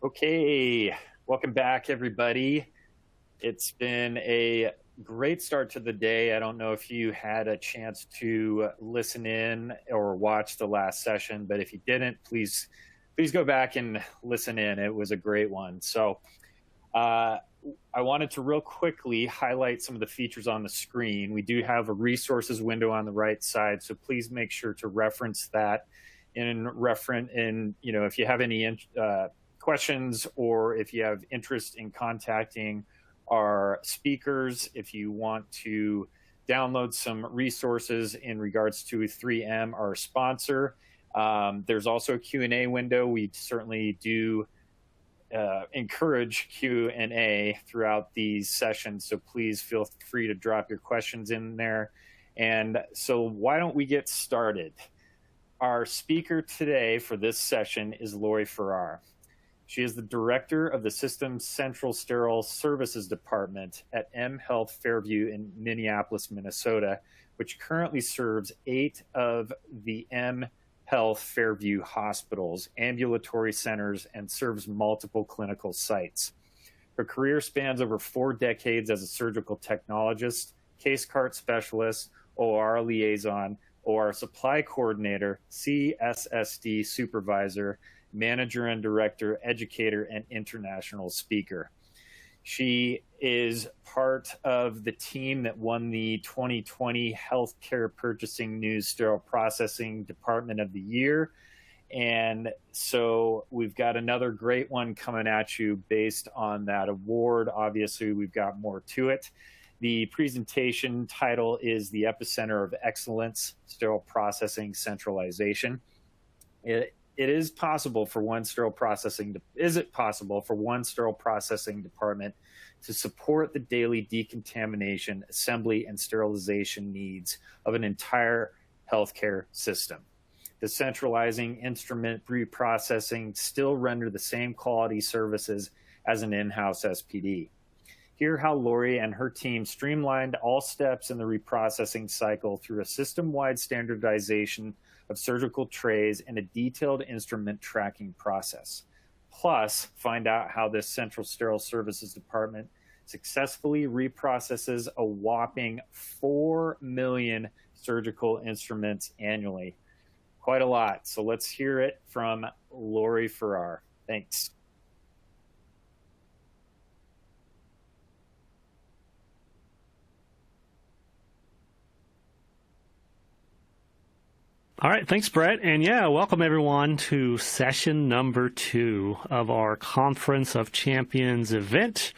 Okay, welcome back, everybody. It's been a great start to the day. I don't know if you had a chance to listen in or watch the last session, but if you didn't, please go back and listen in. It was a great one. So I wanted to real quickly highlight some of the features on the screen. We do have a resources window on the right side, so please make sure to reference that if you have any questions, or if you have interest in contacting our speakers, if you want to download some resources in regards to 3M, our sponsor. There's also a Q&A window. We certainly do encourage Q&A throughout these sessions, so please feel free to drop your questions in there. And so why don't we get started? Our speaker today for this session is Lori Ferrer. She is the director of the system's Central Sterile Services Department at M Health Fairview in Minneapolis, Minnesota, which currently serves 8 of the M Health Fairview hospitals, ambulatory centers, and serves multiple clinical sites. Her career spans over 4 decades as a surgical technologist, case cart specialist, OR liaison, OR supply coordinator, CSSD supervisor, manager and director, educator, and international speaker. She is part of the team that won the 2020 Healthcare Purchasing News Sterile Processing Department of the Year. And so we've got another great one coming at you based on that award. Obviously, we've got more to it. The presentation title is The Epicenter of Excellence, Sterile Processing Centralization. Is it possible for one sterile processing department to support the daily decontamination, assembly, and sterilization needs of an entire healthcare system? The centralizing instrument reprocessing still render the same quality services as an in-house SPD. Hear how Lori and her team streamlined all steps in the reprocessing cycle through a system-wide standardization of surgical trays and a detailed instrument tracking process. Plus, find out how this Central Sterile Services Department successfully reprocesses a whopping 4 million surgical instruments annually. Quite a lot. So let's hear it from Lori Ferrer. Thanks. All right, thanks, Brett. And yeah, welcome everyone to session number 2 of our Conference of Champions event.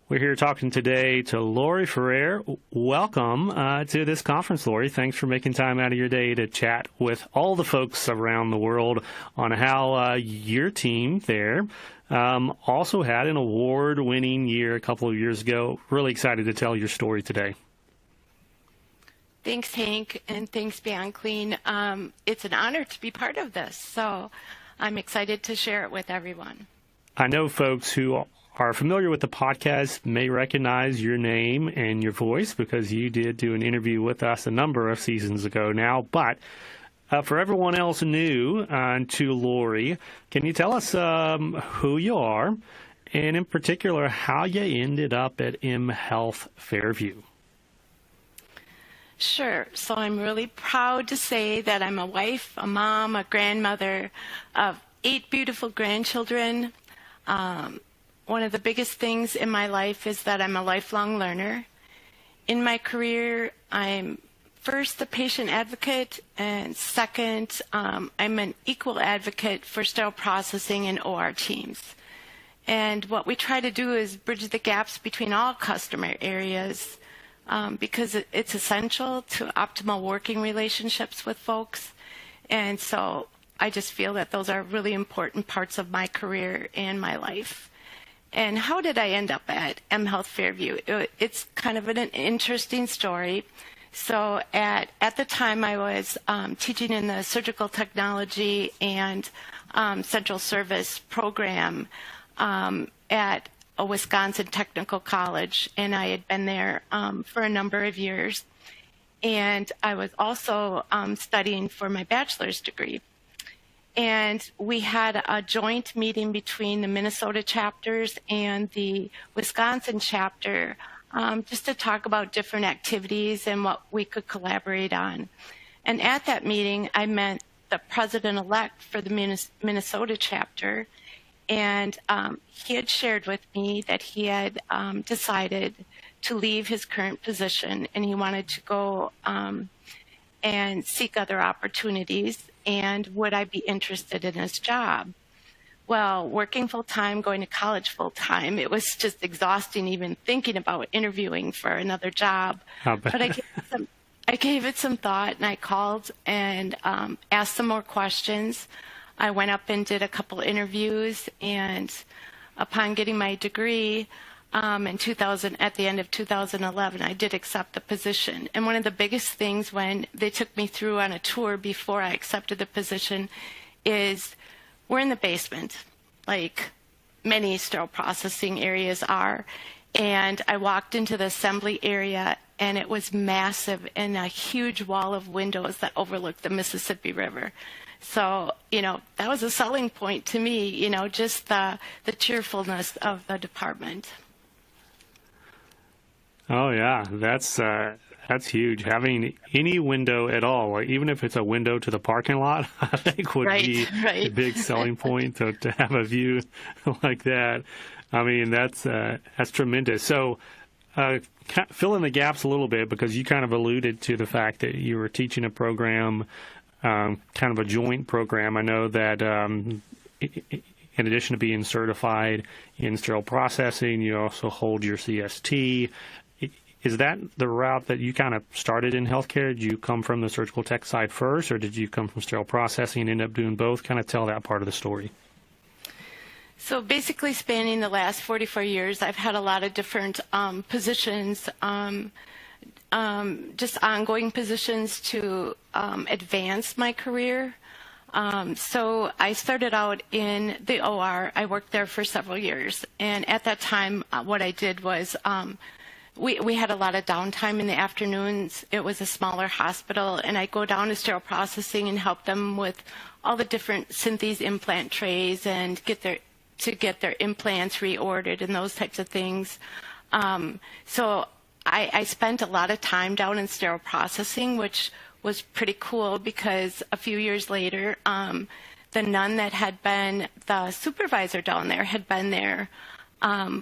We're here talking today to Lori Ferrer. Welcome to this conference, Lori. Thanks for making time out of your day to chat with all the folks around the world on how your team there also had an award-winning year a couple of years ago. Really excited to tell your story today. Thanks, Hank, and thanks, Beyond Clean. It's an honor to be part of this, so I'm excited to share it with everyone. I know folks who are familiar with the podcast may recognize your name and your voice because you did do an interview with us a number of seasons ago now. But for everyone else new to Lori, can you tell us who you are, and in particular, how you ended up at M Health Fairview? Sure. So I'm really proud to say that I'm a wife, a mom, a grandmother of 8 beautiful grandchildren. One of the biggest things in my life is that I'm a lifelong learner. In my career, I'm first the patient advocate, and second, I'm an equal advocate for sterile processing and OR teams. And what we try to do is bridge the gaps between all customer areas, because it's essential to optimal working relationships with folks. And so I just feel that those are really important parts of my career and my life. And how did I end up at M Health Fairview? It's kind of an interesting story. So at the time I was teaching in the surgical technology and central service program at a Wisconsin technical college, and I had been there for a number of years. And I was also studying for my bachelor's degree. And we had a joint meeting between the Minnesota chapters and the Wisconsin chapter, just to talk about different activities and what we could collaborate on. And at that meeting, I met the president-elect for the Minnesota chapter, and he had shared with me that he had decided to leave his current position, and he wanted to go and seek other opportunities, and would I be interested in his job? Well, working full-time, going to college full-time, it was just exhausting even thinking about interviewing for another job. But I gave it some thought, and I called and asked some more questions. I went up and did a couple interviews, and upon getting my degree at the end of 2011, I did accept the position. And one of the biggest things when they took me through on a tour before I accepted the position is we're in the basement, like many sterile processing areas are. And I walked into the assembly area, and it was massive and a huge wall of windows that overlooked the Mississippi River. So, that was a selling point to me, just the cheerfulness of the department. Oh yeah, that's huge. Having any window at all, like even if it's a window to the parking lot, I think would be a big selling point to have a view like that. I mean, that's tremendous. So, fill in the gaps a little bit, because you kind of alluded to the fact that you were teaching a program, kind of a joint program. I know that in addition to being certified in sterile processing, you also hold your CST. Is that the route that you kind of started in healthcare? Did you come from the surgical tech side first, or did you come from sterile processing and end up doing both? Kind of tell that part of the story. So basically spanning the last 44 years, I've had a lot of different positions, just ongoing positions to advance my career. So I started out in the OR. I worked there for several years. And at that time, what I did was we had a lot of downtime in the afternoons. It was a smaller hospital, and I go down to sterile processing and help them with all the different Synthes implant trays and get their implants reordered and those types of things. So I spent a lot of time down in sterile processing, which was pretty cool, because a few years later, the nun that had been the supervisor down there had been there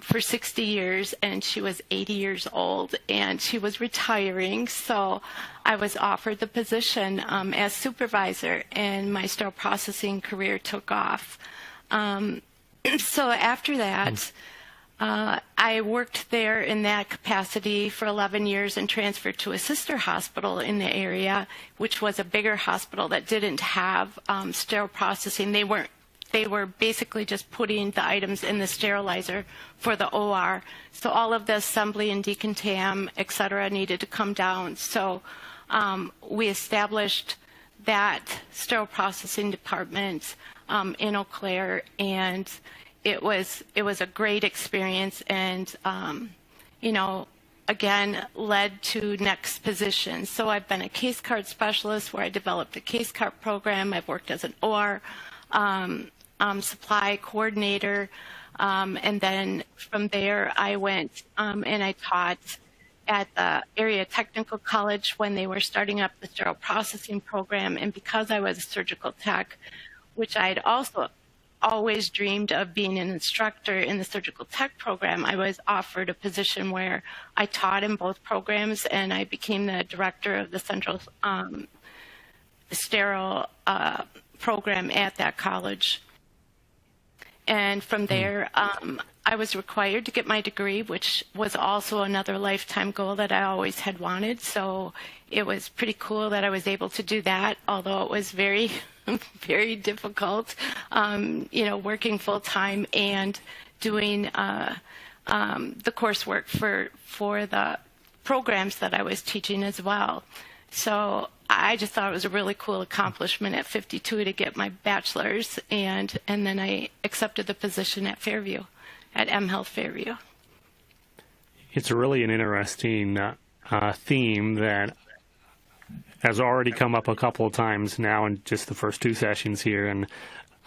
for 60 years, and she was 80 years old, and she was retiring. So I was offered the position as supervisor, and my sterile processing career took off. So after that, I worked there in that capacity for 11 years and transferred to a sister hospital in the area, which was a bigger hospital that didn't have sterile processing. They were basically just putting the items in the sterilizer for the OR. So all of the assembly and decontam, et cetera, needed to come down. So we established that sterile processing department in Eau Claire, and it was a great experience, and again, led to next positions. So I've been a case cart specialist, where I developed a case cart program. I've worked as an OR supply coordinator, and then from there I went and I taught at the area technical college when they were starting up the sterile processing program. And because I was a surgical tech, which I had also always dreamed of being an instructor in the surgical tech program, I was offered a position where I taught in both programs, and I became the director of the Central Sterile program at that college. And from there, I was required to get my degree, which was also another lifetime goal that I always had wanted. So it was pretty cool that I was able to do that, although it was very, very difficult, working full time and doing the coursework for the programs that I was teaching as well. So I just thought it was a really cool accomplishment at 52 to get my bachelor's, and then I accepted the position at Fairview, at mHealth Fairview. It's really an interesting theme that has already come up a couple of times now in just the first two sessions here, and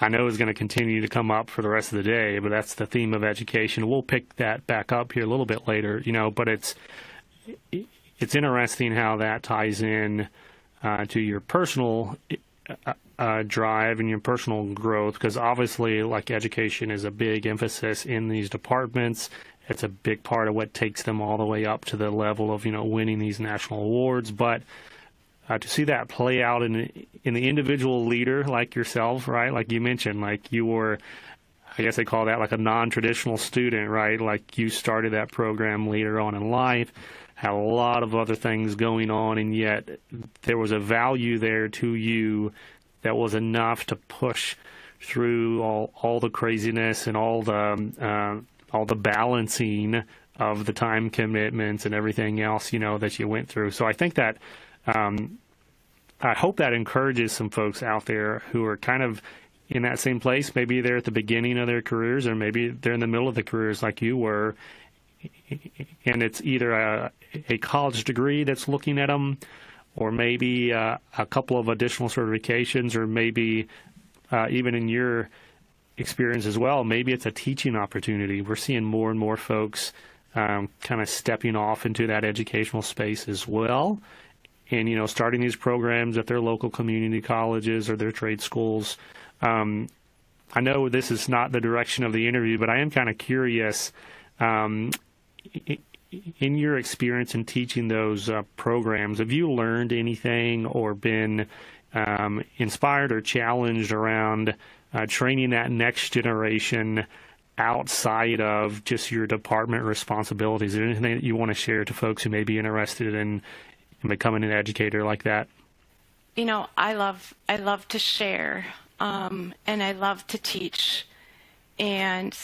I know is going to continue to come up for the rest of the day, but that's the theme of education. We'll pick that back up here a little bit later, but it's interesting how that ties in to your personal drive and your personal growth, because obviously, like, education is a big emphasis in these departments. It's a big part of what takes them all the way up to the level of, winning these national awards. But to see that play out in the individual leader like yourself, right? Like you mentioned, like you were, I guess they call that like a non-traditional student, right? Like you started that program later on in life, had a lot of other things going on, and yet there was a value there to you that was enough to push through all the craziness and all the balancing of the time commitments and everything else, that you went through. So I think that I hope that encourages some folks out there who are kind of in that same place. Maybe they're at the beginning of their careers, or maybe they're in the middle of the careers like you were, and it's either a college degree that's looking at them, or maybe a couple of additional certifications, or maybe even in your experience as well, maybe it's a teaching opportunity. We're seeing more and more folks kind of stepping off into that educational space as well, and starting these programs at their local community colleges or their trade schools. I know this is not the direction of the interview, but I am kind of curious, in your experience in teaching those programs, have you learned anything or been inspired or challenged around training that next generation outside of just your department responsibilities? Is there anything that you want to share to folks who may be interested in becoming an educator like that? I love to share, and I love to teach, and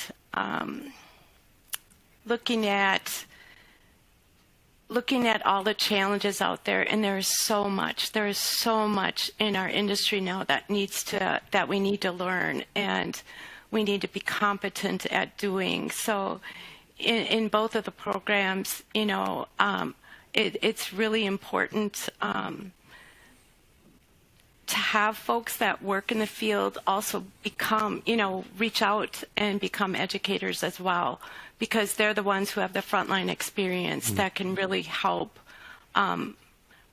looking at all the challenges out there, and there is so much in our industry now that we need to learn, and we need to be competent at doing. So in both of the programs, it's really important to have folks that work in the field also become, reach out and become educators as well, because they're the ones who have the frontline experience that can really help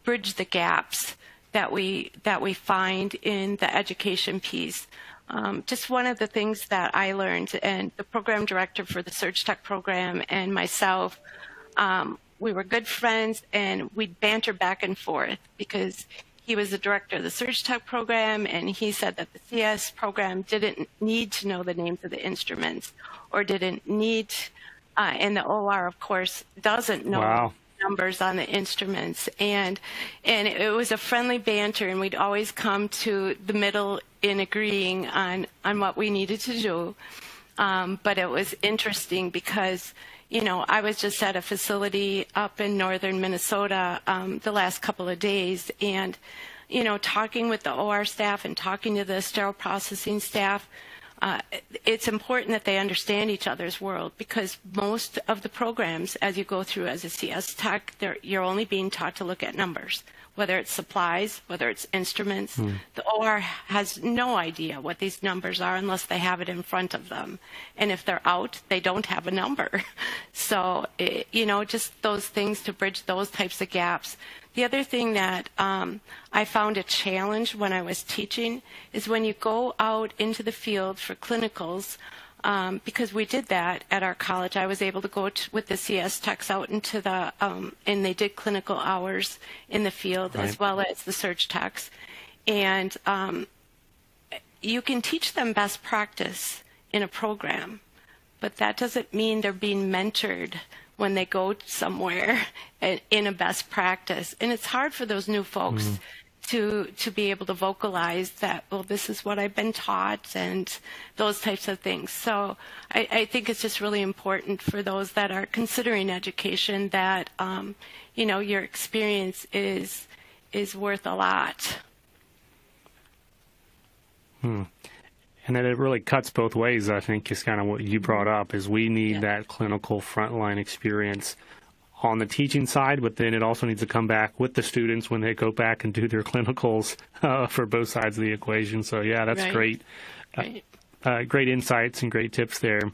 bridge the gaps that we find in the education piece. Just one of the things that I learned, and the program director for the Surge Tech program and myself, we were good friends, and we'd banter back and forth because he was the director of the Surge Tech program, and he said that the CS program didn't need to know the names of the instruments, or didn't need, and the OR, of course, doesn't know numbers on the instruments. And it was a friendly banter, and we'd always come to the middle in agreeing on what we needed to do. But it was interesting because, I was just at a facility up in northern Minnesota the last couple of days, and, talking with the OR staff and talking to the sterile processing staff, it's important that they understand each other's world, because most of the programs, as you go through as a CS tech, you're only being taught to look at numbers, whether it's supplies, whether it's instruments. The OR has no idea what these numbers are unless they have it in front of them. And if they're out, they don't have a number. So, just those things to bridge those types of gaps. The other thing that I found a challenge when I was teaching is when you go out into the field for clinicals, because we did that at our college. I was able to go with the CS techs out into the, and they did clinical hours in the field, as well as the surge techs. And you can teach them best practice in a program, but that doesn't mean they're being mentored when they go somewhere in a best practice. And it's hard for those new folks to be able to vocalize that, well, this is what I've been taught, and those types of things. So I think it's just really important for those that are considering education that, your experience is worth a lot. And that it really cuts both ways, I think, is kind of what you brought up, is we need that clinical frontline experience on the teaching side, but then it also needs to come back with the students when they go back and do their clinicals for both sides of the equation. So, yeah, that's right. great. Great insights and great tips there.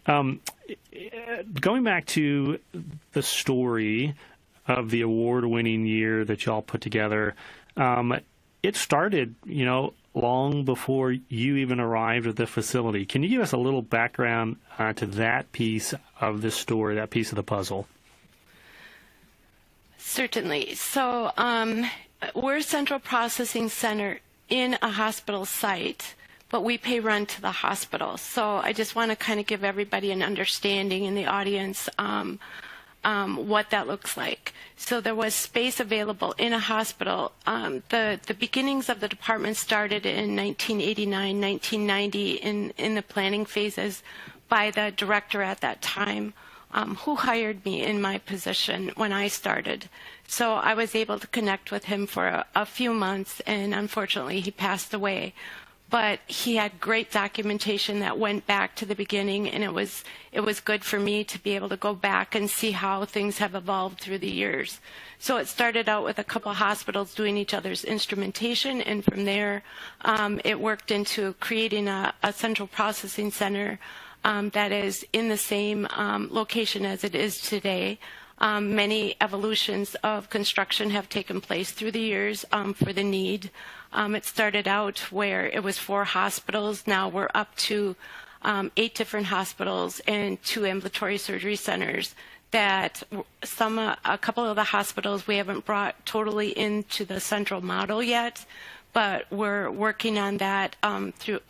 Going back to the story of the award-winning year that y'all put together, it started, long before you even arrived at the facility. Can you give us a little background to that piece of the story, that piece of the puzzle? Certainly. So we're a central processing center in a hospital site, but we pay rent to the hospital. So I just want to kind of give everybody an understanding in the audience what that looks like. So there was space available in a hospital. The beginnings of the department started in 1989, 1990 in the planning phases by the director at that time, who hired me in my position when I started. So I was able to connect with him for a few months, and unfortunately he passed away. But he had great documentation that went back to the beginning, and it was good for me to be able to go back and see how things have evolved through the years. So it started out with a couple hospitals doing each other's instrumentation, and from there it worked into creating a central processing center that is in the same location as it is today. Many evolutions of construction have taken place through the years for the need. It started out where it was 4 hospitals. Now we're up to 8 different hospitals and 2 ambulatory surgery centers. That a couple of the hospitals we haven't brought totally into the central model yet, but we're working on that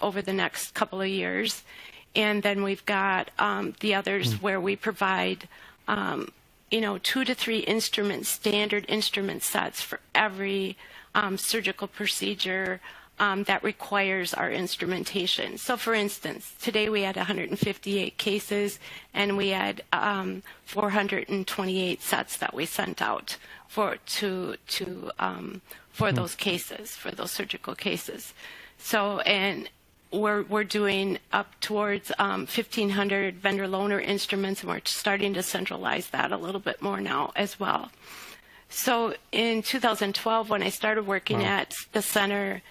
over the next couple of years. And then we've got the others where we provide 2 to 3 standard instrument sets for every surgical procedure that requires our instrumentation. So, for instance, today we had 158 cases, and we had 428 sets that we sent out for those cases, for those surgical cases. So, and we're doing up towards 1,500 vendor loaner instruments, and we're starting to centralize that a little bit more now as well. So in 2012, when I started working at the center,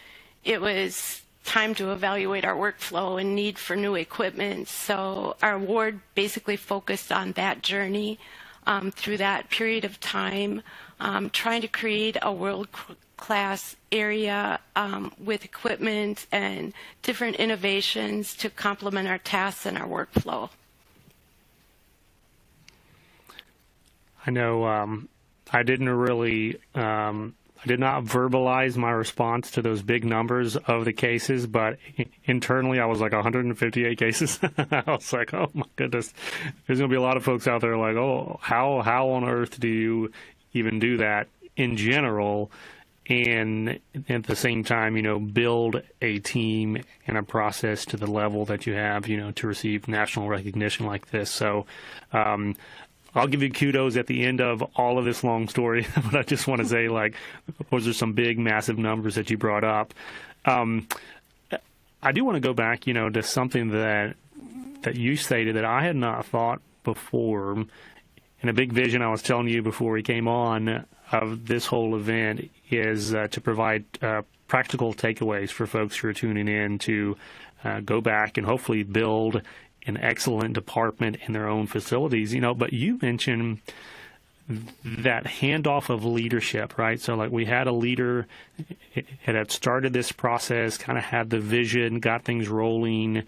it was time to evaluate our workflow and need for new equipment. So our ward basically focused on that journey through that period of time, trying to create a world-class area with equipment and different innovations to complement our tasks and our workflow. I know I didn't really, I did not verbalize my response to those big numbers of the cases, but internally I was like 158 cases. I was like, oh my goodness, there's going to be a lot of folks out there like, oh, how on earth do you even do that in general? And at the same time, build a team and a process to the level that you have, to receive national recognition like this. So, I'll give you kudos at the end of all of this long story, but I just want to say, those are some big, massive numbers that you brought up. I do want to go back, to something that you stated that I had not thought before. And a big vision I was telling you before we came on of this whole event is to provide practical takeaways for folks who are tuning in to go back and hopefully build an excellent department in their own facilities, but you mentioned that handoff of leadership, right? So we had a leader that had started this process, kind of had the vision, got things rolling,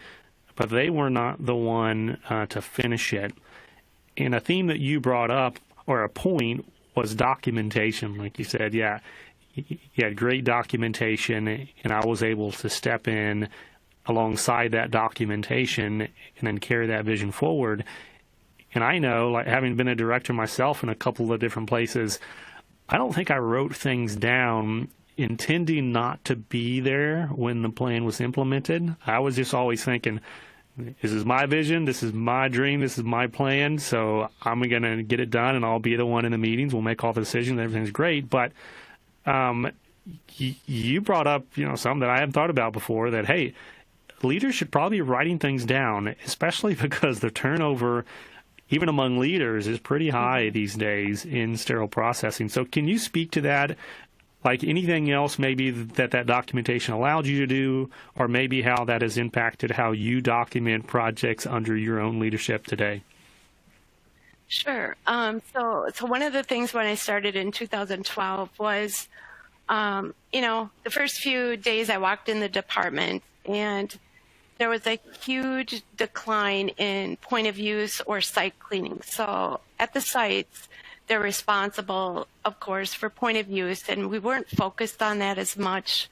but they were not the one to finish it. And a theme that you brought up, or a point, was documentation. Like you said, you had great documentation, and I was able to step in alongside that documentation and then carry that vision forward. And I know, having been a director myself in a couple of different places, I don't think I wrote things down intending not to be there when the plan was implemented. I was just always thinking, this is my vision, this is my dream, this is my plan, so I'm going to get it done, and I'll be the one in the meetings. We'll make all the decisions, everything's great. But you brought up, something that I hadn't thought about before, that, hey, leaders should probably be writing things down, especially because the turnover even among leaders, is pretty high these days in sterile processing. So can you speak to that? Like anything else maybe that documentation allowed you to do, or maybe how that has impacted how you document projects under your own leadership today? Sure. So one of the things when I started in 2012 was, the first few days I walked in the department, and there was a huge decline in point of use or site cleaning. So at the sites, they're responsible, of course, for point of use, and we weren't focused on that as much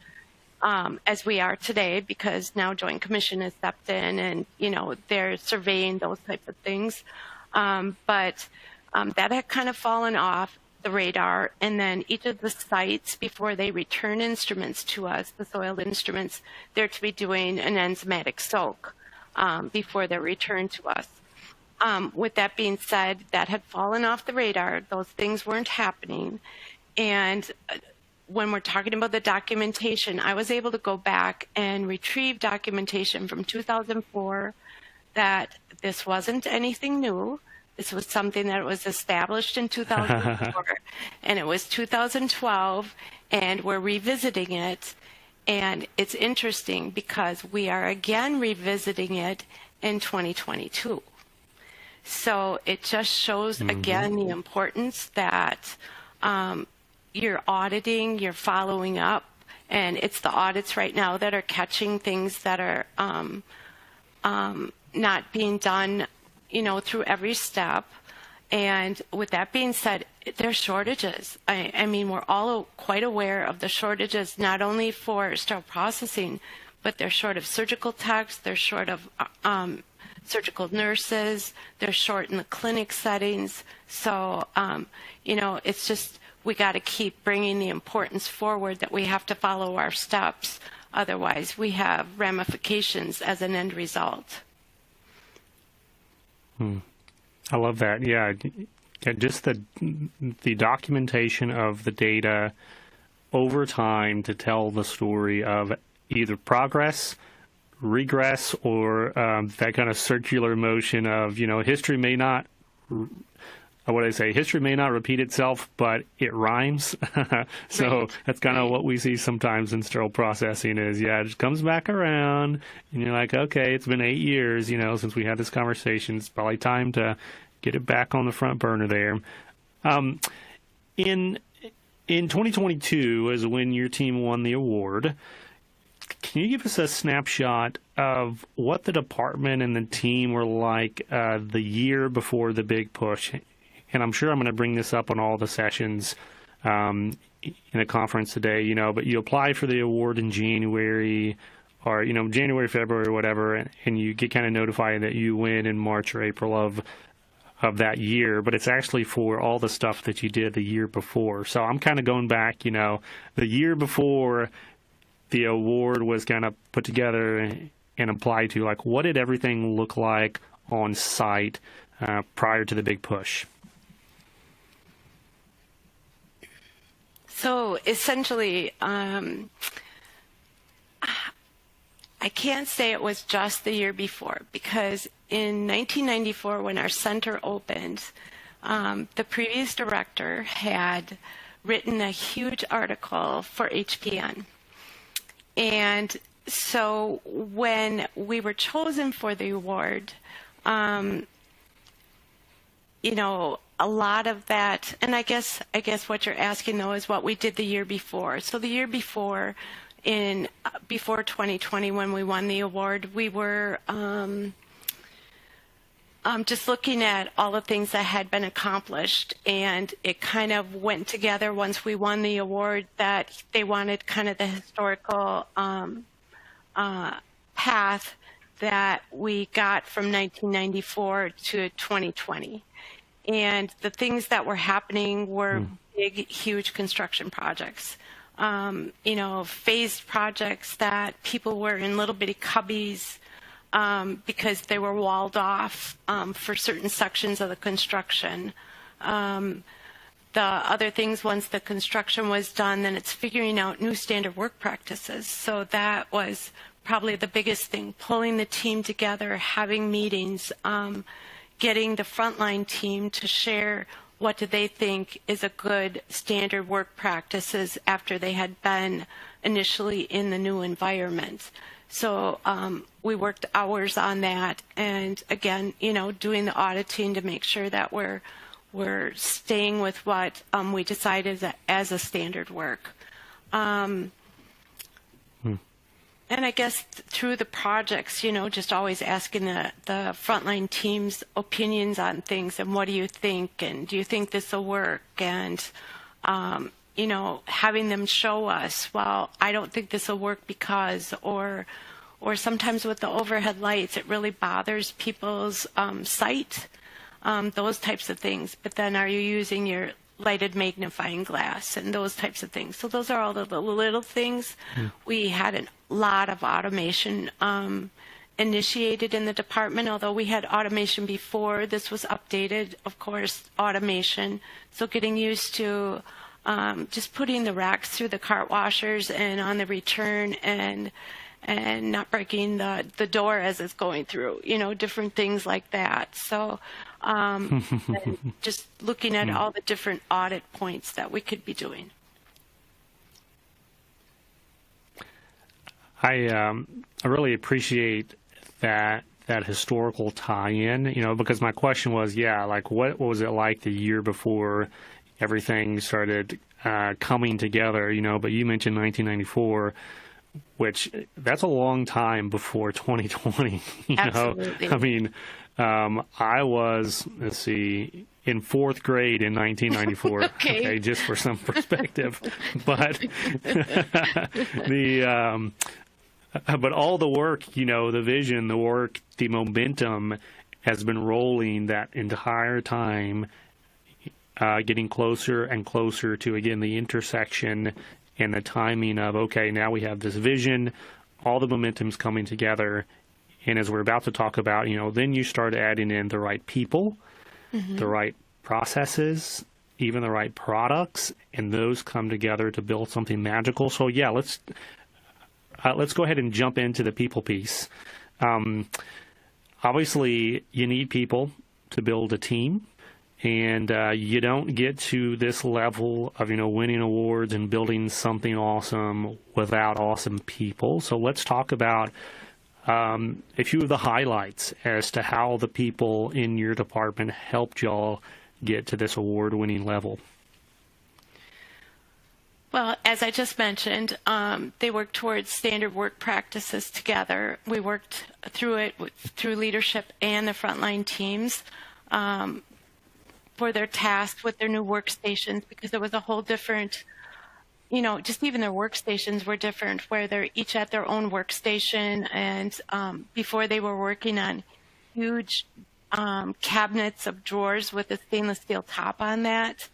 as we are today, because now Joint Commission has stepped in and, they're surveying those types of things. But that had kind of fallen off the radar, and then each of the sites, before they return instruments to us, the soiled instruments, they're to be doing an enzymatic soak before they're returned to us. With that being said, that had fallen off the radar. Those things weren't happening. And when we're talking about the documentation, I was able to go back and retrieve documentation from 2004 that this wasn't anything new. This was something that was established in 2004, and it was 2012, and we're revisiting it. And it's interesting because we are again revisiting it in 2022. So it just shows, again, the importance that you're auditing, you're following up, and it's the audits right now that are catching things that are not being done, through every step. And with that being said, there's shortages. I mean, we're all quite aware of the shortages, not only for sterile processing, but they're short of surgical techs, they're short of surgical nurses, they're short in the clinic settings. So, it's just, we got to keep bringing the importance forward that we have to follow our steps. Otherwise, we have ramifications as an end result. I love that. Yeah, just the documentation of the data over time to tell the story of either progress, regress, or that kind of circular motion of, history may not, history may not repeat itself, but it rhymes. So Right. that's kind of what we see sometimes in sterile processing is, it just comes back around, and you're like, okay, it's been 8 years, since we had this conversation. It's probably time to get it back on the front burner there. In 2022 is when your team won the award. Can you give us a snapshot of what the department and the team were like the year before the big push? And I'm sure I'm going to bring this up on all the sessions in the conference today, but you apply for the award in January or, January, February, whatever, and you get kind of notified that you win in March or April of that year, but it's actually for all the stuff that you did the year before. So I'm kind of going back, the year before the award was kind of put together and applied to, like, what did everything look like on site prior to the big push? So essentially, I can't say it was just the year before, because in 1994, when our center opened, the previous director had written a huge article for HPN. And so when we were chosen for the award, a lot of that, and I guess what you're asking though is what we did the year before. So the year before, before 2020, when we won the award, we were just looking at all the things that had been accomplished, and it kind of went together once we won the award that they wanted kind of the historical path that we got from 1994 to 2020. And the things that were happening were big, huge construction projects. Phased projects that people were in little bitty cubbies because they were walled off for certain sections of the construction. The other things, once the construction was done, then it's figuring out new standard work practices. So that was probably the biggest thing, pulling the team together, having meetings, getting the frontline team to share what do they think is a good standard work practices after they had been initially in the new environment. So we worked hours on that, and again, doing the auditing to make sure that we're staying with what we decided as a standard work. And I guess through the projects, just always asking the frontline teams opinions on things and what do you think, and do you think this will work, and having them show us, well, I don't think this will work because, or sometimes with the overhead lights, it really bothers people's sight, those types of things. But then are you using your lighted magnifying glass and those types of things? So those are all the little things. We had a lot of automation initiated in the department, although we had automation before. This was updated, of course, automation. So getting used to just putting the racks through the cart washers and on the return, and not breaking the door as it's going through, different things like that. So and just looking at all the different audit points that we could be doing. I really appreciate that historical tie-in, because my question was, what was it like the year before everything started coming together, but you mentioned 1994, which that's a long time before 2020, Absolutely. I mean, I was, in fourth grade in 1994. Okay, just for some perspective. But but all the work, the vision, the work, the momentum has been rolling that entire time, getting closer and closer to, again, the intersection and the timing of, okay, now we have this vision, all the momentum's coming together. And as we're about to talk about, then you start adding in the right people, the right processes, even the right products, and those come together to build something magical. So let's go ahead and jump into the people piece. Obviously, you need people to build a team, and you don't get to this level of winning awards and building something awesome without awesome people. So let's talk about a few of the highlights as to how the people in your department helped y'all get to this award-winning level. Well, as I just mentioned, they worked towards standard work practices together. We worked through it through leadership and the frontline teams for their tasks with their new workstations, because there was a whole different, just even their workstations were different, where they're each at their own workstation. And before, they were working on huge cabinets of drawers with a stainless steel top on that.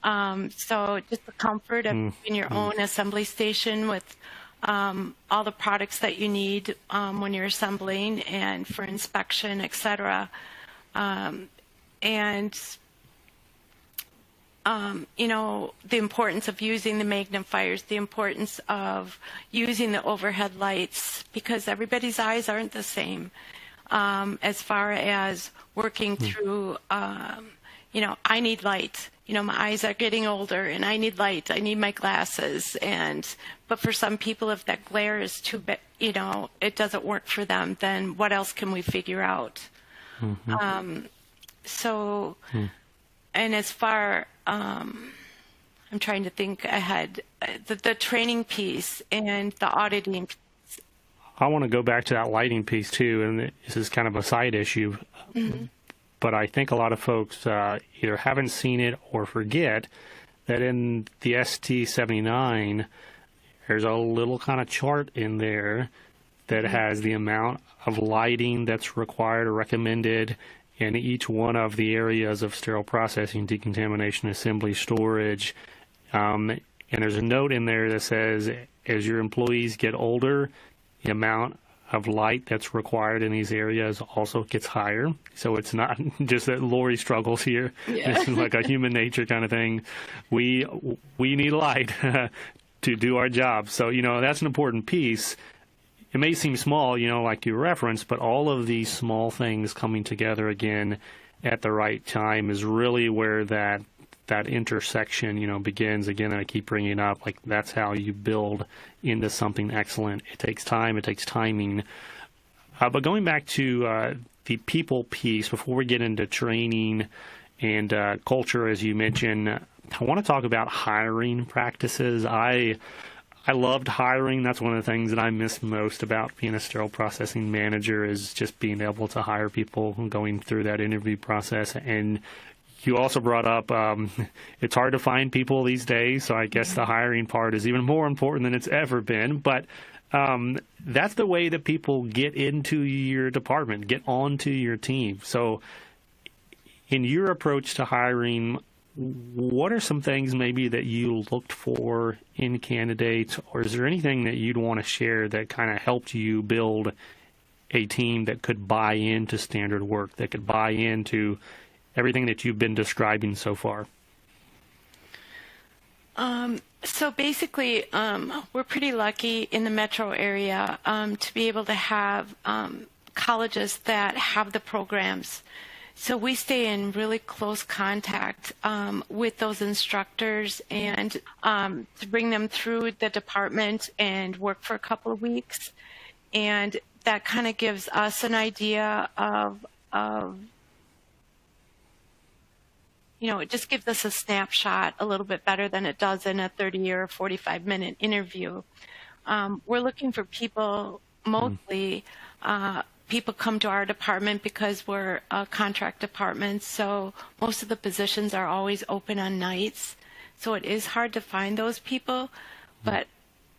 So just the comfort of in your own assembly station with all the products that you need when you're assembling and for inspection, et cetera. The importance of using the magnifiers, the importance of using the overhead lights, because everybody's eyes aren't the same as far as working through, I need light. My eyes are getting older and I need light. I need my glasses. But for some people, if that glare is too big, it doesn't work for them, then what else can we figure out? And as far, I'm trying to think ahead, the training piece and the auditing piece. I want to go back to that lighting piece too, and this is kind of a side issue, but I think a lot of folks either haven't seen it or forget that in the ST79, there's a little kind of chart in there that has the amount of lighting that's required or recommended in each one of the areas of sterile processing, decontamination, assembly, storage. And there's a note in there that says, as your employees get older, the amount of light that's required in these areas also gets higher. So it's not just that Lori struggles here. Yeah. This is like a human nature kind of thing. We need light to do our job. So, that's an important piece. It may seem small, like you referenced, but all of these small things coming together again at the right time is really where that intersection, begins. Again, I keep bringing it up, like that's how you build into something excellent. It takes time, it takes timing. But going back to the people piece, before we get into training and culture, as you mentioned, I want to talk about hiring practices. I loved hiring. That's one of the things that I miss most about being a sterile processing manager, is just being able to hire people and going through that interview process. And you also brought up it's hard to find people these days, so I guess the hiring part is even more important than it's ever been. But that's the way that people get into your department, get onto your team. So in your approach to hiring, what are some things maybe that you looked for in candidates, or is there anything that you'd want to share that kind of helped you build a team that could buy into standard work, that could buy into everything that you've been describing so far? So basically, we're pretty lucky in the metro area to be able to have colleges that have the programs. So we stay in really close contact with those instructors and to bring them through the department and work for a couple of weeks. And that kind of gives us an idea of it just gives us a snapshot a little bit better than it does in a 30 or 45-minute interview. We're looking for people, mostly people come to our department because we're a contract department, so most of the positions are always open on nights. So it is hard to find those people, but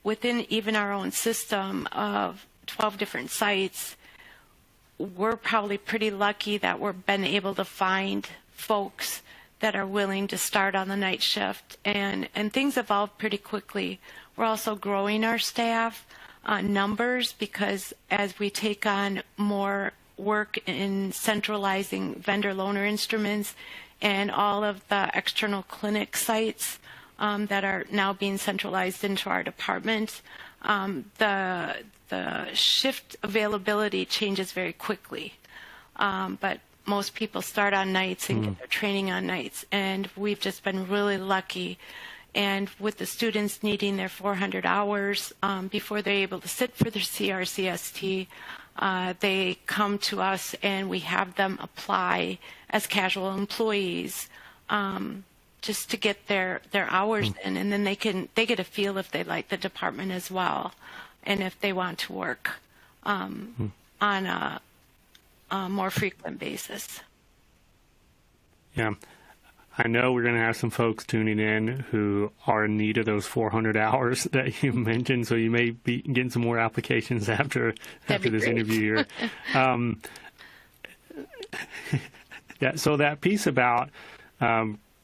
within even our own system of 12 different sites, we're probably pretty lucky that we've been able to find folks that are willing to start on the night shift, and things evolve pretty quickly. We're also growing our staff numbers, because as we take on more work in centralizing vendor loaner instruments and all of the external clinic sites that are now being centralized into our department, the shift availability changes very quickly. But most people start on nights and get their training on nights, and we've just been really lucky. And with the students needing their 400 hours before they're able to sit for their CRCST, they come to us and we have them apply as casual employees just to get their hours in, and then they get a feel if they like the department as well, and if they want to work on a more frequent basis. Yeah. I know we're going to have some folks tuning in who are in need of those 400 hours that you mentioned, so you may be getting some more applications after this interview here. Yeah, so that piece about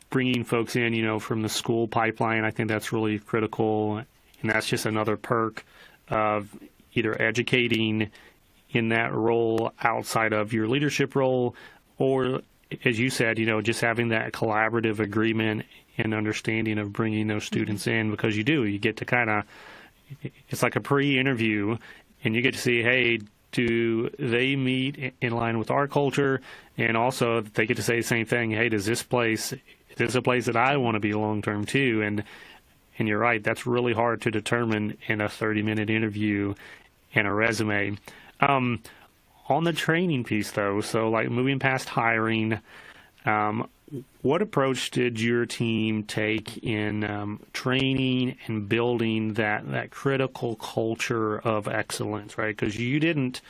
bringing folks in, from the school pipeline, I think that's really critical, and that's just another perk of either educating in that role outside of your leadership role, or, as you said, just having that collaborative agreement and understanding of bringing those students in, because you get to it's like a pre-interview, and you get to see, hey, do they meet in line with our culture? And also they get to say the same thing, hey, is this a place that I want to be long-term too? And you're right, that's really hard to determine in a 30-minute interview and a resume. On the training piece, though, so like moving past hiring, what approach did your team take in training and building that critical culture of excellence, right? Because you didn't,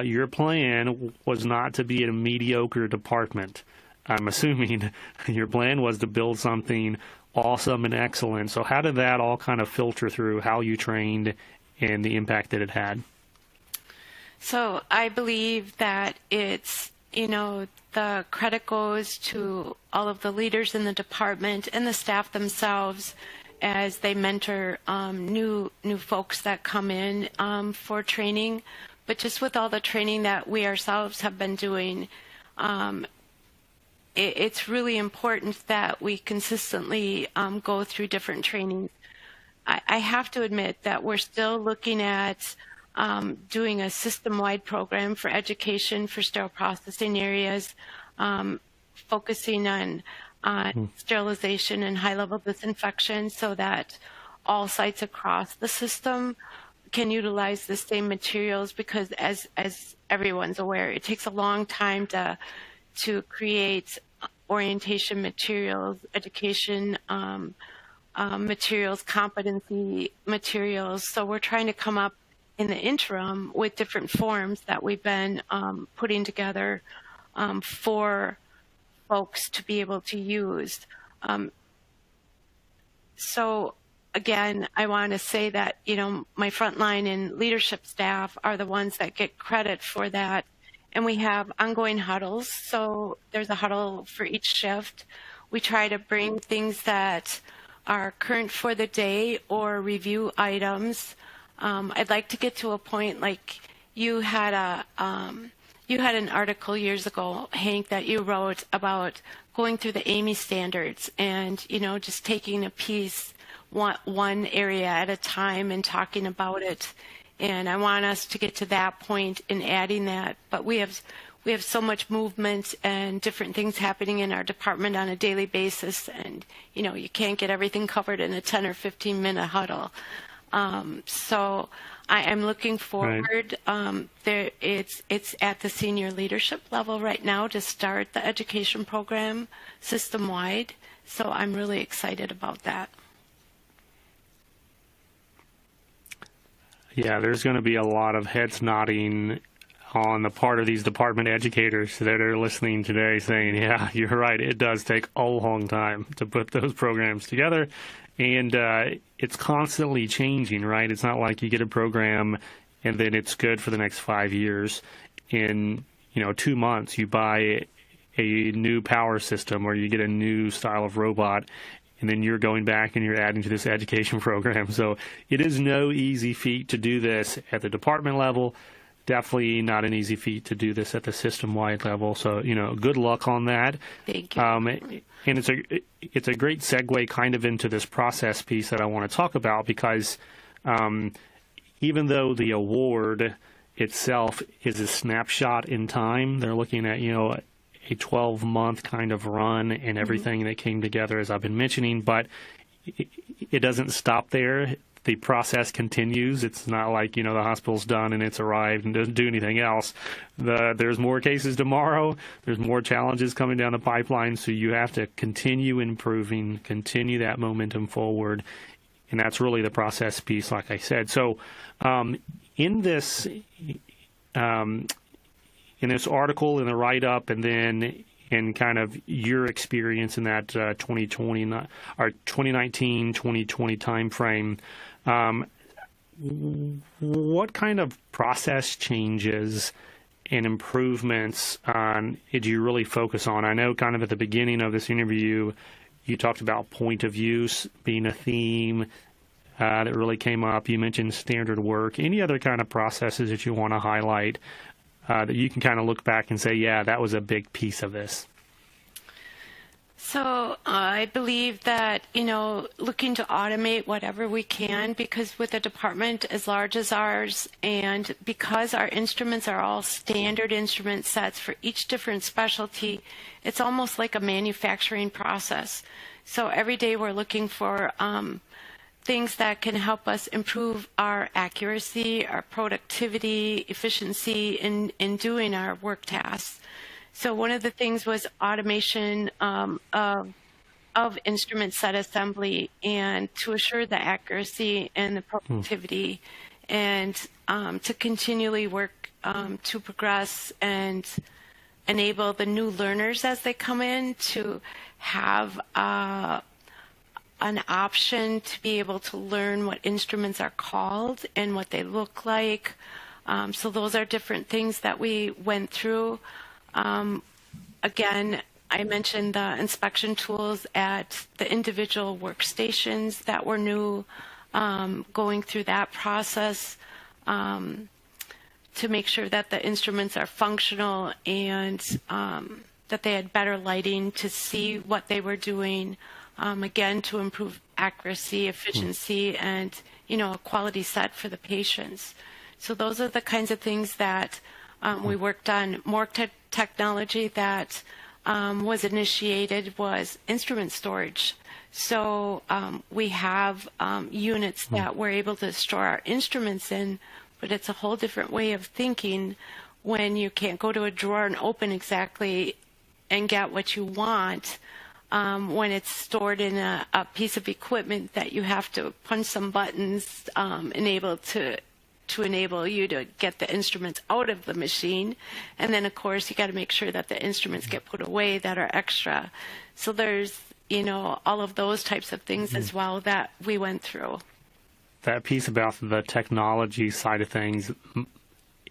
your plan was not to be a mediocre department. I'm assuming your plan was to build something awesome and excellent. So how did that all kind of filter through how you trained and the impact that it had? So I believe that it's, the credit goes to all of the leaders in the department and the staff themselves as they mentor new folks that come in for training. But just with all the training that we ourselves have been doing, it's really important that we consistently go through different trainings. I have to admit that we're still looking at doing a system-wide program for education for sterile processing areas, focusing on sterilization and high-level disinfection so that all sites across the system can utilize the same materials, because as everyone's aware, it takes a long time to create orientation materials, education materials, competency materials. So we're trying to come up in the interim with different forms that we've been putting together for folks to be able to use. So again, I want to say that, my frontline and leadership staff are the ones that get credit for that. And we have ongoing huddles. So there's a huddle for each shift. We try to bring things that are current for the day or review items. I'd like to get to a point like you had an article years ago, Hank, that you wrote about going through the AMI standards and, just taking a piece, one area at a time and talking about it. And I want us to get to that point in adding that. But we have so much movement and different things happening in our department on a daily basis. And, you can't get everything covered in a 10 or 15-minute huddle. So I am looking forward. Right. It's at the senior leadership level right now to start the education program system-wide. So I'm really excited about that. Yeah, there's going to be a lot of heads nodding on the part of these department educators that are listening today saying, yeah, you're right, it does take a long time to put those programs together. And it's constantly changing, right? It's not like you get a program and then it's good for the next 5 years. In 2 months, you buy a new power system or you get a new style of robot, and then you're going back and you're adding to this education program. So it is no easy feat to do this at the department level. Definitely not an easy feat to do this at the system-wide level. So, good luck on that. Thank you. And it's a great segue kind of into this process piece that I want to talk about, because even though the award itself is a snapshot in time, they're looking at, a 12-month kind of run and everything that came together, as I've been mentioning, but it doesn't stop there. The process continues. It's not like, the hospital's done and it's arrived and doesn't do anything else. There's more cases tomorrow. There's more challenges coming down the pipeline, so you have to continue improving, continue that momentum forward, and that's really the process piece, like I said. So in this article, in the write-up, and then in kind of your experience in that 2020 or 2019-2020 timeframe, what kind of process changes and improvements did you really focus on? I know kind of at the beginning of this interview, you talked about point of use being a theme that really came up. You mentioned standard work. Any other kind of processes that you want to highlight that you can kind of look back and say, yeah, that was a big piece of this? So I believe that, looking to automate whatever we can, because with a department as large as ours, and because our instruments are all standard instrument sets for each different specialty, it's almost like a manufacturing process. So every day we're looking for things that can help us improve our accuracy, our productivity, efficiency in doing our work tasks. So one of the things was automation of instrument set assembly, and to assure the accuracy and the productivity, and to continually work to progress and enable the new learners as they come in to have an option to be able to learn what instruments are called and what they look like. So those are different things that we went through. Again, I mentioned the inspection tools at the individual workstations that were new, going through that process to make sure that the instruments are functional and that they had better lighting to see what they were doing, again, to improve accuracy, efficiency, and, a quality set for the patients. So those are the kinds of things that we worked on. More technology that was initiated was instrument storage. So we have units that we're able to store our instruments in, but it's a whole different way of thinking when you can't go to a drawer and open exactly and get what you want. When it's stored in a piece of equipment that you have to punch some buttons to enable you to get the instruments out of the machine. And then, of course, you got to make sure that the instruments get put away that are extra. So there's, all of those types of things as well that we went through. That piece about the technology side of things,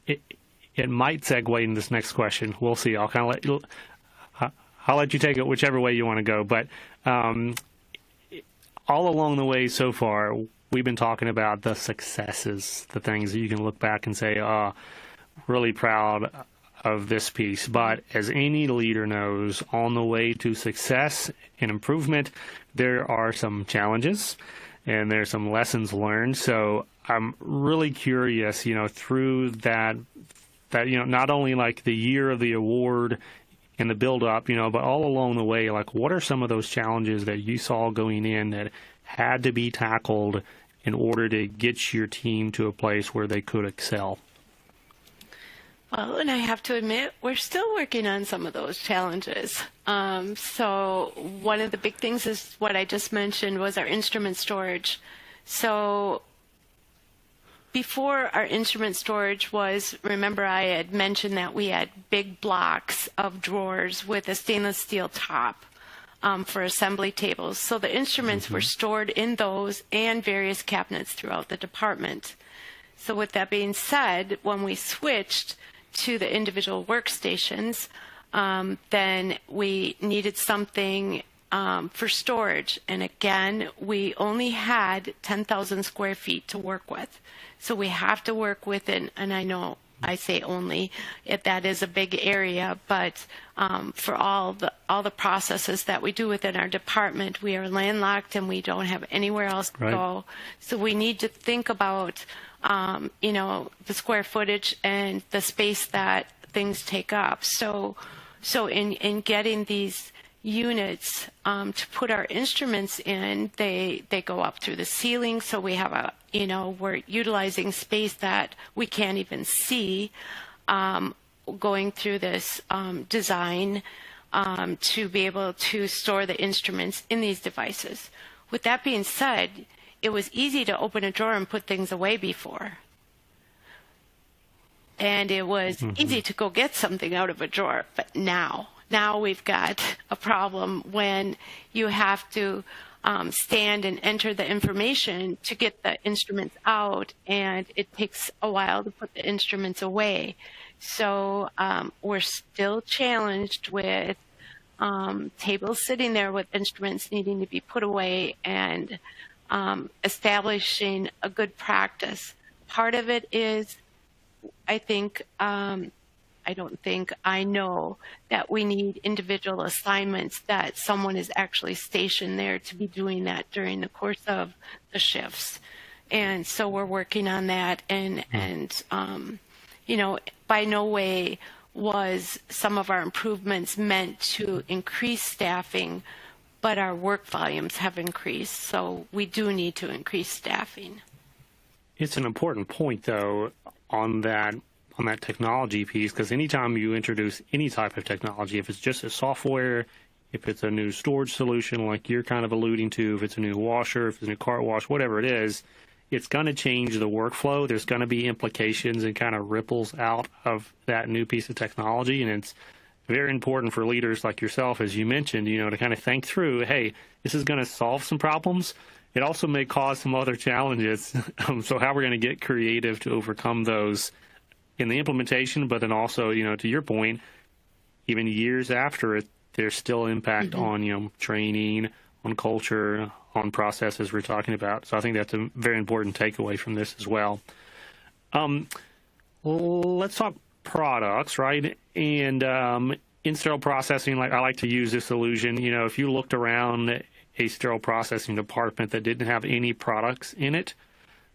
it might segue into this next question. We'll see. I'll let you take it whichever way you want to go. But all along the way so far, we've been talking about the successes, the things that you can look back and say, really proud of this piece. But as any leader knows, on the way to success and improvement, there are some challenges and there's some lessons learned. So I'm really curious, through that, not only like the year of the award and the build up, but all along the way, like what are some of those challenges that you saw going in that had to be tackled in order to get your team to a place where they could excel? Well, and I have to admit, we're still working on some of those challenges. So one of the big things is what I just mentioned was our instrument storage. So before our instrument storage was, remember I had mentioned that we had big blocks of drawers with a stainless steel top for assembly tables. So the instruments were stored in those and various cabinets throughout the department. So with that being said, when we switched to the individual workstations, then we needed something for storage. And again, we only had 10,000 square feet to work with. So we have to work within, and I know I say only, if that is a big area, but for all the processes that we do within our department, we are landlocked and we don't have anywhere else to go. So we need to think about the square footage and the space that things take up. So in getting these units to put our instruments in, they go up through the ceiling. So we have we're utilizing space that we can't even see, going through this design to be able to store the instruments in these devices. With that being said, it was easy to open a drawer and put things away before. And it was easy to go get something out of a drawer. But now we've got a problem when you have to stand and enter the information to get the instruments out, and it takes a while to put the instruments away. So we're still challenged with tables sitting there with instruments needing to be put away and establishing a good practice. Part of it is, I know that we need individual assignments, that someone is actually stationed there to be doing that during the course of the shifts. And so we're working on that. And by no way was some of our improvements meant to increase staffing, but our work volumes have increased. So we do need to increase staffing. It's an important point, though, on that technology piece, because anytime you introduce any type of technology, if it's just a software, if it's a new storage solution like you're kind of alluding to, if it's a new washer, if it's a new cart wash, whatever it is, it's going to change the workflow. There's going to be implications and kind of ripples out of that new piece of technology. And it's very important for leaders like yourself, as you mentioned, to kind of think through, hey, this is going to solve some problems. It also may cause some other challenges. So how we're going to get creative to overcome those in the implementation, but then also, to your point, even years after it, there's still impact on, training, on culture, on processes we're talking about. So I think that's a very important takeaway from this as well. Let's talk products, right? And in sterile processing, I like to use this illusion. If you looked around a sterile processing department that didn't have any products in it,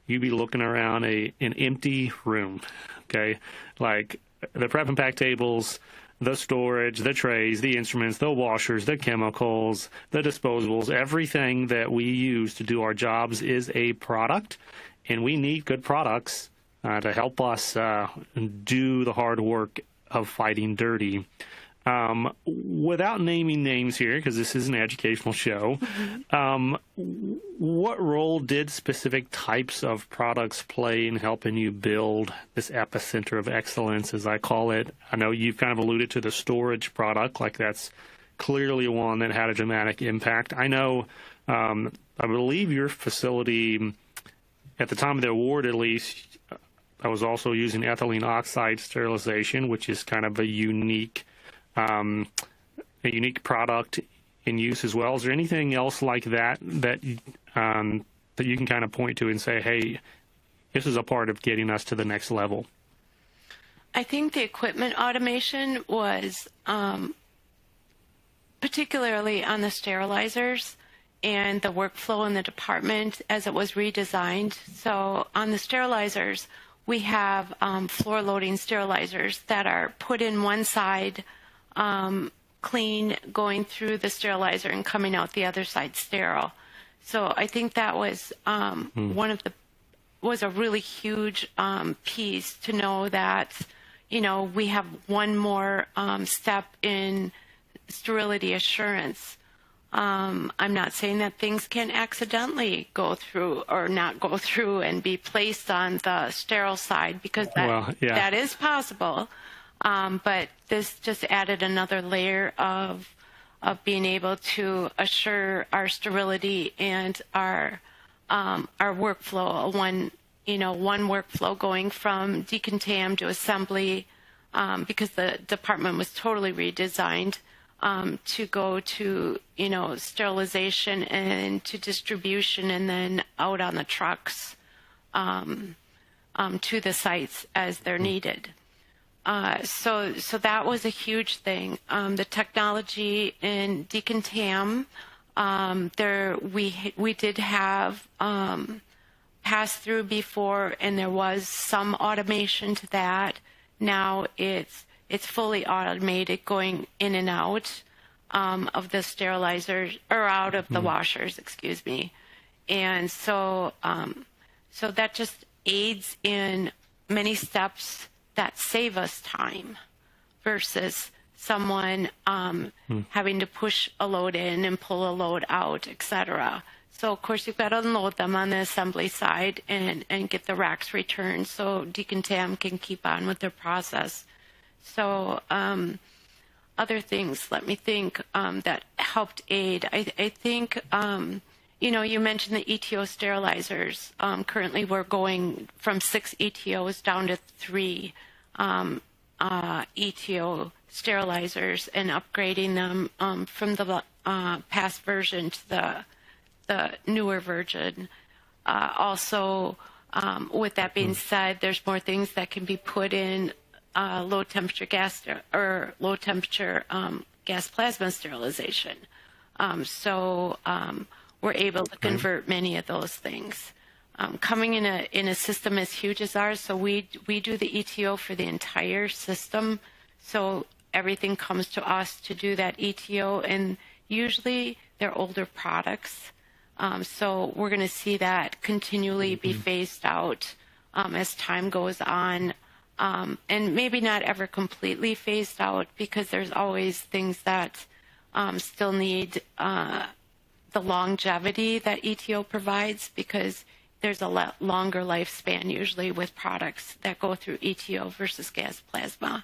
you'd be looking around an empty room, okay? Like the prep and pack tables, the storage, the trays, the instruments, the washers, the chemicals, the disposables, everything that we use to do our jobs is a product, and we need good products to help us do the hard work of fighting dirty. Without naming names here, because this is an educational show, what role did specific types of products play in helping you build this epicenter of excellence, as I call it? I know you've kind of alluded to the storage product, like that's clearly one that had a dramatic impact. I know, I believe your facility, at the time of the award at least, I was also using ethylene oxide sterilization, which is kind of a unique product in use as well. Is there anything else like that that you can kind of point to and say, hey, this is a part of getting us to the next level? I think the equipment automation was particularly on the sterilizers and the workflow in the department as it was redesigned. So on the sterilizers, we have floor loading sterilizers that are put in one side clean, going through the sterilizer and coming out the other side sterile. So I think that was was a really huge piece to know that, we have one more step in sterility assurance. I'm not saying that things can accidentally go through or not go through and be placed on the sterile side, because that is possible. But this just added another layer of being able to assure our sterility and our workflow. One workflow going from decontam to assembly, because the department was totally redesigned, to go to sterilization and to distribution, and then out on the trucks to the sites as they're needed. So that was a huge thing. The technology in decontam, we did have pass through before, and there was some automation to that. Now it's fully automated, going in and out of the sterilizers, or out of the washers, excuse me. And so that just aids in many steps that save us time versus someone having to push a load in and pull a load out, etc. So, of course, you've got to unload them on the assembly side and get the racks returned so decontam can keep on with their process. So other things, let me think, that helped aid. I think, you mentioned the ETO sterilizers. Currently, we're going from 6 ETOs down to 3 ETO sterilizers and upgrading them from the past version to the newer version. Also, with that being said, there's more things that can be put in low temperature gas plasma sterilization. So we're able to convert many of those things. Coming in a system as huge as ours, so we do the ETO for the entire system. So everything comes to us to do that ETO, and usually they're older products. So we're going to see that continually be phased out as time goes on, and maybe not ever completely phased out, because there's always things that still need the longevity that ETO provides, because there's a longer lifespan usually with products that go through ETO versus gas plasma.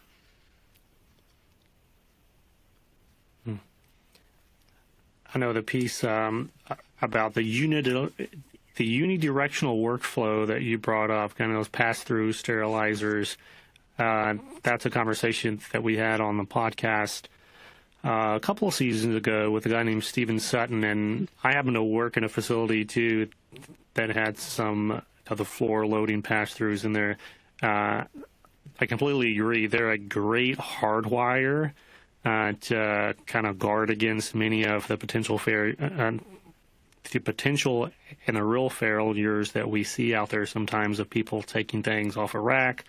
I know the piece about the unidirectional workflow that you brought up, kind of those pass-through sterilizers. That's a conversation that we had on the podcast a couple of seasons ago with a guy named Stephen Sutton, and I happen to work in a facility too that had some of the floor loading pass-throughs in there. I completely agree. They're a great hardwire to kind of guard against many of the potential the potential and the real failures that we see out there sometimes of people taking things off a rack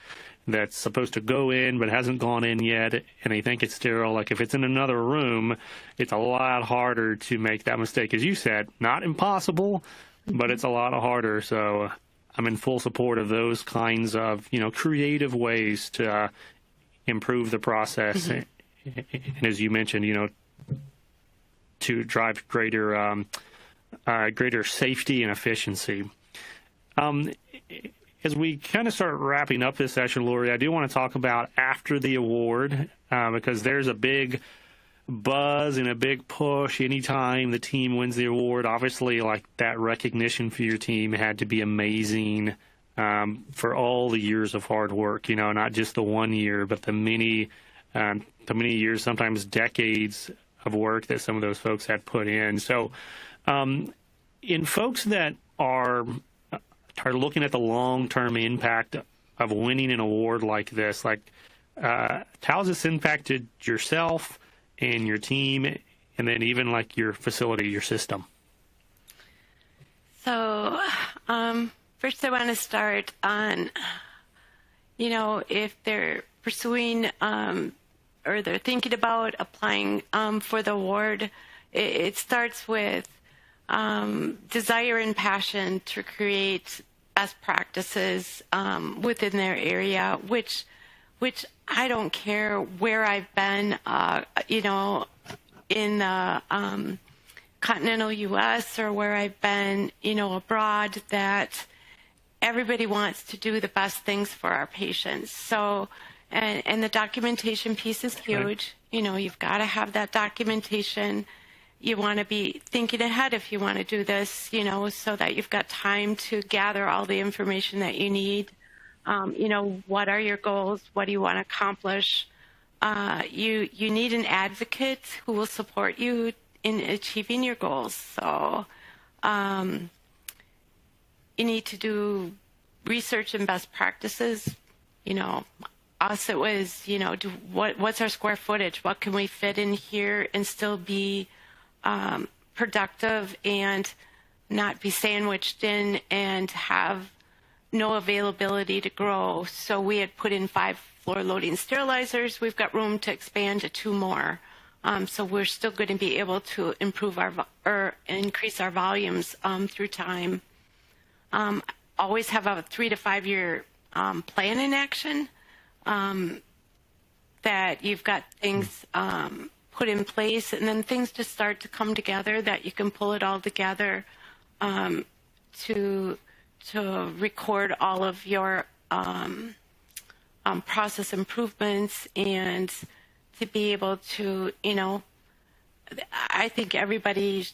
that's supposed to go in but hasn't gone in yet, and they think it's sterile. Like if it's in another room, it's a lot harder to make that mistake. As you said, not impossible, but it's a lot harder. So I'm in full support of those kinds of, creative ways to improve the process. And as you mentioned, to drive greater safety and efficiency. As we kind of start wrapping up this session, Lori, I do want to talk about after the award, because there's a big buzz and a big push anytime the team wins the award. Obviously, like that recognition for your team had to be amazing for all the years of hard work, not just the 1 year, but the many years, sometimes decades of work that some of those folks had put in. So in folks that are looking at the long-term impact of winning an award like this, how has this impacted yourself and your team, and then even like your facility, your system? So first I want to start on, if they're pursuing or they're thinking about applying for the award, it starts with desire and passion to create best practices within their area, which I don't care where I've been, in the continental U.S. or where I've been, abroad, that everybody wants to do the best things for our patients. So, and the documentation piece is huge. Right. You've got to have that documentation. You want to be thinking ahead if you want to do this, so that you've got time to gather all the information that you need. What are your goals? What do you want to accomplish? You need an advocate who will support you in achieving your goals. So you need to do research and best practices. Us, it was, what's our square footage? What can we fit in here and still be productive and not be sandwiched in and have no availability to grow. So we had put in 5 floor loading sterilizers. We've got room to expand to 2 more. So we're still going to be able to improve increase our volumes through time. Always have a 3 to 5 year plan in action, that you've got things put in place, and then things just start to come together that you can pull it all together to record all of your process improvements, and to be able to, I think everybody,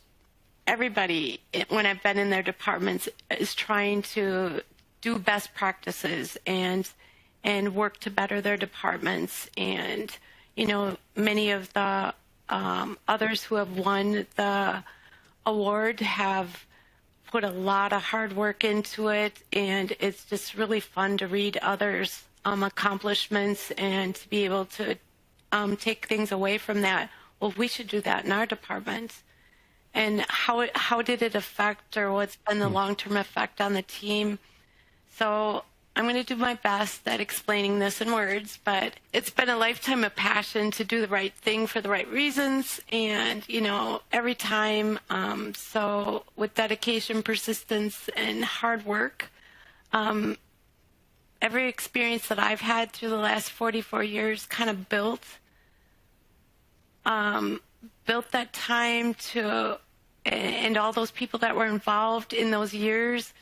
when I've been in their departments, is trying to do best practices and work to better their departments. And many of the others who have won the award have put a lot of hard work into it, and it's just really fun to read others' accomplishments and to be able to take things away from that. Well, we should do that in our department. And how did it affect, or what's been the long-term effect on the team? So I'm going to do my best at explaining this in words, but it's been a lifetime of passion to do the right thing for the right reasons, and, every time. So with dedication, persistence, and hard work, every experience that I've had through the last 44 years kind of built that time to, and all those people that were involved in those years,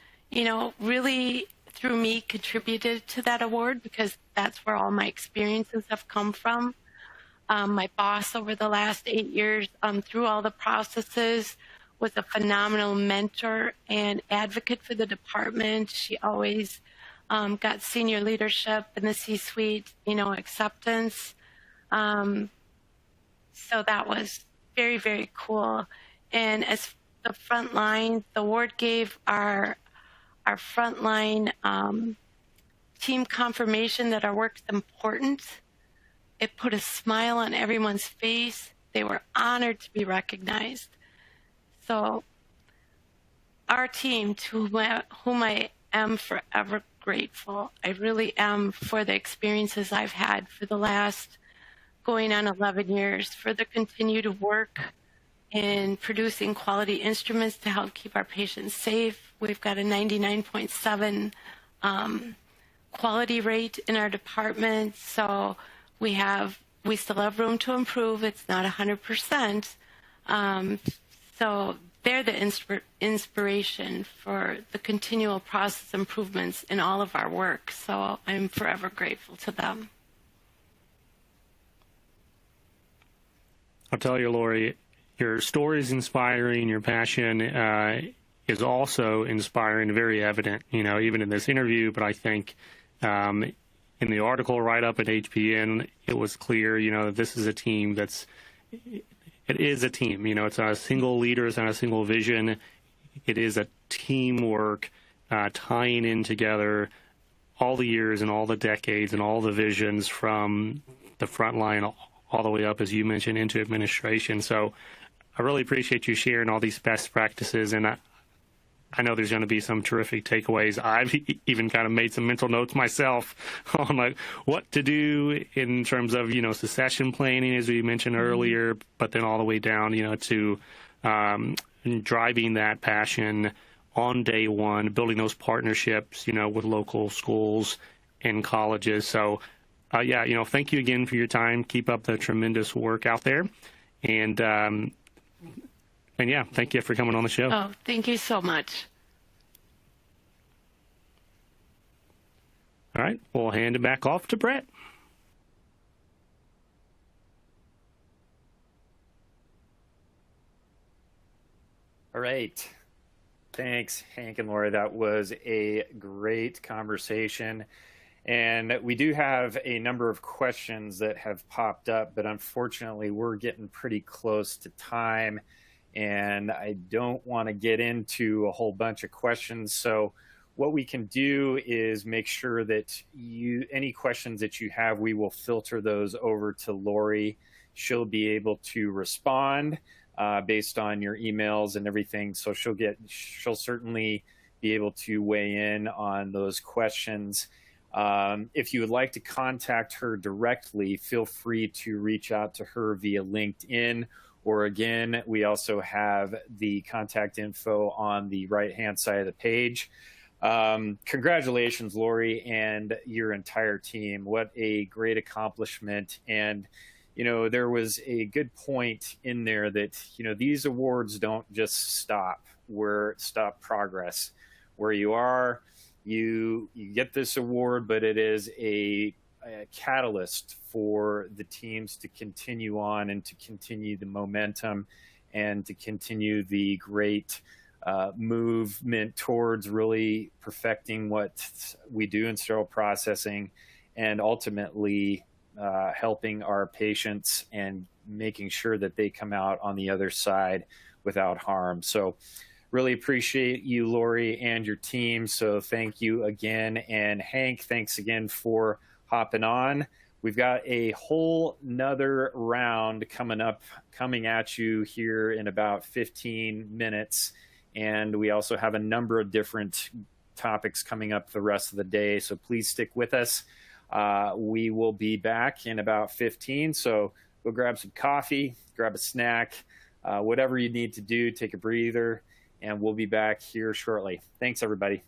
really through me contributed to that award, because that's where all my experiences have come from. My boss over the last 8 years, through all the processes, was a phenomenal mentor and advocate for the department. She always got senior leadership in the C-suite, acceptance. So that was very, very cool. And as the front line, the award gave our frontline team confirmation that our work's important. It put a smile on everyone's face. They were honored to be recognized. So our team, to whom I am forever grateful. I really am, for the experiences I've had for the last going on 11 years, for the continued work in producing quality instruments to help keep our patients safe. We've got a 99.7 quality rate in our department, so we still have room to improve. It's not 100%. So they're the inspiration for the continual process improvements in all of our work. So I'm forever grateful to them. I'll tell you, Lori, your story is inspiring. Your passion is also inspiring, very evident, even in this interview. But I think in the article write-up at HPN, it was clear, this is a team it is a team. It's not a single leader, it's not a single vision. It is a teamwork, tying in together all the years and all the decades and all the visions from the front line all the way up, as you mentioned, into administration. So I really appreciate you sharing all these best practices, and I know there's going to be some terrific takeaways. I've even kind of made some mental notes myself on what to do in terms of, succession planning, as we mentioned earlier, but then all the way down, to driving that passion on day one, building those partnerships, with local schools and colleges. So, thank you again for your time. Keep up the tremendous work out there. And thank you for coming on the show. Oh, thank you so much. All right, we'll hand it back off to Brett. All right. Thanks, Hank and Lori. That was a great conversation. And we do have a number of questions that have popped up, but unfortunately, we're getting pretty close to time. And I don't want to get into a whole bunch of questions. So what we can do is make sure that any questions that you have, we will filter those over to Lori. She'll be able to respond based on your emails and everything. So she'll certainly be able to weigh in on those questions. If you would like to contact her directly, feel free to reach out to her via LinkedIn. Or again, we also have the contact info on the right-hand side of the page. Congratulations, Lori, and your entire team. What a great accomplishment. And, there was a good point in there that, these awards don't just stop progress. Where you are, you get this award, but it is a catalyst for the teams to continue on and to continue the momentum and to continue the great movement towards really perfecting what we do in sterile processing and ultimately helping our patients and making sure that they come out on the other side without harm. So really appreciate you, Lori, and your team. So thank you again. And Hank, thanks again for hopping on. We've got a whole nother round coming at you here in about 15 minutes. And we also have a number of different topics coming up the rest of the day. So please stick with us. We will be back in about 15. So go grab some coffee, grab a snack, whatever you need to do, take a breather, and we'll be back here shortly. Thanks, everybody.